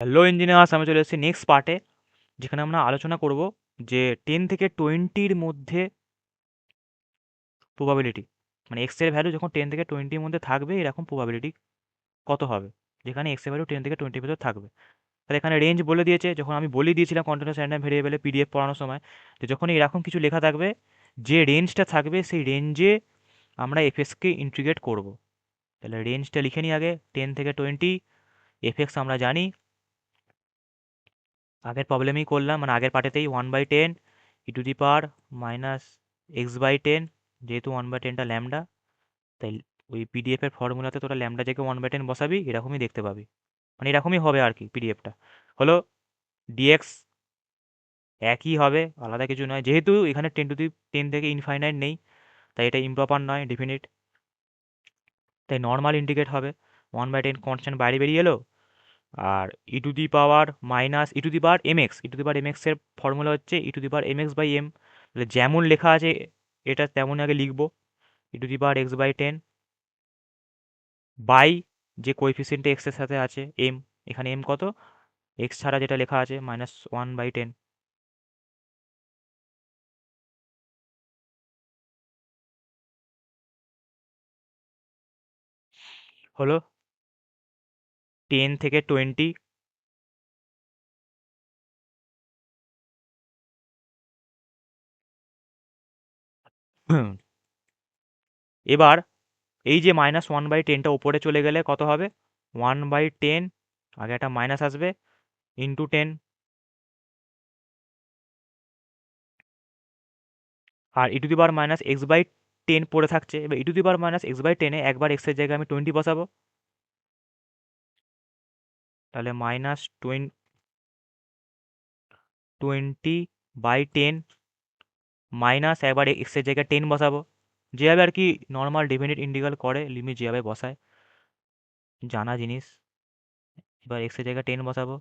Hello engineers, আমি চলে এসেছি নেক্সট পার্টে, যেখানে আমরা আলোচনা করব যে 10 থেকে 20-র মধ্যে প্রবাবিলিটি, মানে এক্স এর ভ্যালু যখন 10 থেকে 20-র মধ্যে থাকবে এরকম প্রবাবিলিটি কত হবে, যেখানে এক্স এর ভ্যালু 10 থেকে 20-র ভিতর থাকবে। তাহলে এখানে রেঞ্জ বলে দিয়েছে, যখন আমি বলে দিয়েছিলাম কন্টিনিউয়াস র্যান্ডম ভেরিয়েবলে পিডিএফ পড়ানোর সময়, যে যখন এরকম কিছু লেখা থাকবে, যে রেঞ্জটা থাকবে সেই রেঞ্জে আমরা এফএক্সকে ইন্টিগ্রেট করব। তাহলে রেঞ্জটা লিখে নিই আগে, 10 থেকে 20। এফএক্স আমরা জানি, আগের প্রবলেমেই করলাম, মানে আগের পার্টেতেই 1/10 e⁻−x/10, যেহেতু 1/10টা ল্যামডা, তাই ওই পিডিএফের ফর্মুলাতে তোরা ল্যামডা থেকে 1/10 বসাবি, এরকমই দেখতে পাবি, মানে এরকমই হবে আর কি। পিডিএফটা হলো ডিএক্স একই হবে, আলাদা কিছু নয়, যেহেতু এখানে 10 থেকে ইনফাইনাইট নেই, তাই এটা ইমপ্রপার নয়, ডেফিনিট, তাই নর্মাল ইন্টিগ্রেট হবে। 1/10 কনস্ট্যান্ট বাইরে বেরিয়ে এলো, আর e⁻−e⁻mx এর ফর্মুলা হচ্ছে e⁻mx/m। তাহলে যেমন লেখা আছে এটা তেমন আগে লিখবো, e⁻x/10 বাই যে কোএফিসিয়েন্টে এক্স এর সাথে আছে m, এখানে m কত, এক্স ছাড়া যেটা লেখা আছে -1/10, হলো 10 থেকে 20। এবার এই যে -1/10টা ওপরে চলে গেলে কত হবে, 1/10, আগে একটা মাইনাস আসবে, ইন্টু 10, আর e⁻x/10 পড়ে থাকছে। এবার e⁻x/10-এ একবার x এর জায়গায় আমি 20 বসাবো, তাহলে -20/10 মাইনাস একবার x এর জায়গায় 10 বসাবো, যেভাবে আর কি নর্মাল ডেফিনিট ইন্টিগ্রাল করে, লিমিট যেভাবে বসায়, জানা জিনিস। এবার x এর জায়গায় 10 বসাবো,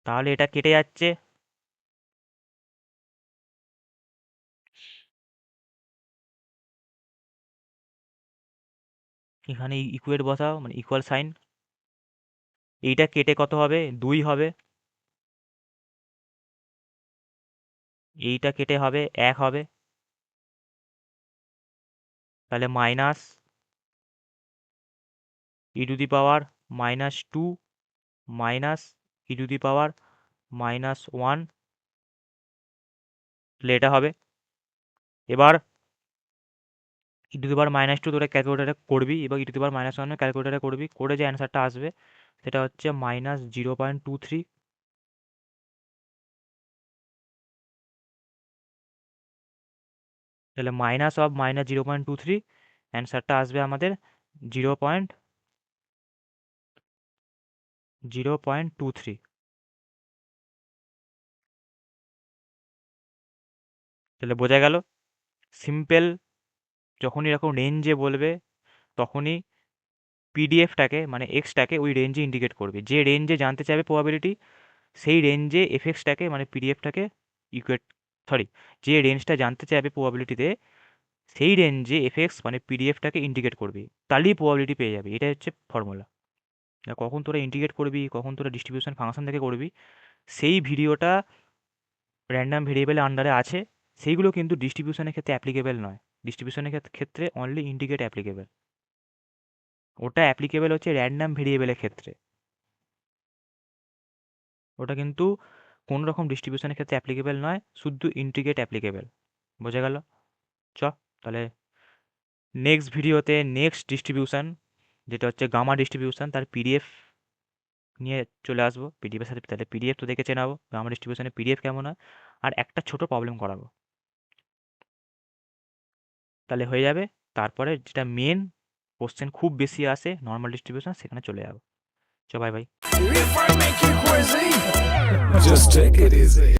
তাহলে এটা কেটে যাচ্ছে, এখানে ইকুয়েট বসাও, মানে ইকুয়াল সাইন, এইটা কেটে কত হবে, 2 হবে, এইটা কেটে হবে 1 হবে, তাহলে মাইনাস e⁻−2 মাইনাস e⁻−1, তাহলে এটা হবে। এবার e⁻−2 তোরা ক্যালকুলেটারে করবি, এবং e⁻−1 ক্যালকুলেটারে করবি, করে যে অ্যান্সারটা আসবে সেটা হচ্ছে -0.23। তাহলে -0.23 অ্যান্সারটা আসবে আমাদের 0.23। তাহলে বোঝা গেল, সিম্পল, যখনই এরকম রেঞ্জে বলবে তখনই পিডিএফটাকে, মানে এক্সটাকে ওই রেঞ্জে ইন্ডিকেট করবে, যে রেঞ্জে জানতে চাইবে প্রবাবিলিটি সেই রেঞ্জে এফএক্সটাকে, মানে পিডিএফটাকে ইকুয়েট, সরি, যে রেঞ্জটা জানতে চাইবে প্রবাবিলিটিতে সেই রেঞ্জে এফএক্স মানে পিডিএফটাকে ইন্ডিকেট করবি, তাহলেই প্রবাবিলিটি পেয়ে যাবে। এটা হচ্ছে ফর্মুলা। কখন তোরা ইন্টিগ্রেট করবি, কখন তোরা ডিস্ট্রিবিউশন ফাংশন থেকে করবি, সেই ভিডিওটা র্যান্ডাম ভেরিয়েবলের আন্ডারে আছে, সেইগুলো কিন্তু ডিস্ট্রিবিউশনের ক্ষেত্রে অ্যাপ্লিকেবল নয়। ডিস্ট্রিবিউশনের ক্ষেত্রে অনলি ইন্টিগ্রেট অ্যাপ্লিকেবল, ওটা অ্যাপ্লিকেবল হচ্ছে র্যান্ডাম ভেরিয়েবলের ক্ষেত্রে, ওটা কিন্তু কোনো রকম ডিস্ট্রিবিউশনের ক্ষেত্রে অ্যাপ্লিকেবল নয়, শুধু ইন্টিগ্রেট অ্যাপ্লিকেবল। বোঝা গেল? চ, তাহলে নেক্সট ভিডিওতে নেক্সট ডিস্ট্রিবিউশন, যেটা হচ্ছে গামা ডিস্ট্রিবিউশন, তার পিডিএফ নিয়ে চলে আসবো। পিডিএফের সাথে তাহলে পিডিএফ তো দেখে চেনাবো, গামা ডিস্ট্রিবিউশনের পিডিএফ কেমন হয়, আর একটা ছোট প্রবলেম করাবো, তাহলে হয়ে যাবে। তারপরে যেটা মেন কোশ্চেন খুব বেশি আসে, নর্মাল ডিস্ট্রিবিউশন, সেখানে চলে যাবো। চ, bye bye. If I make you crazy, just take it easy.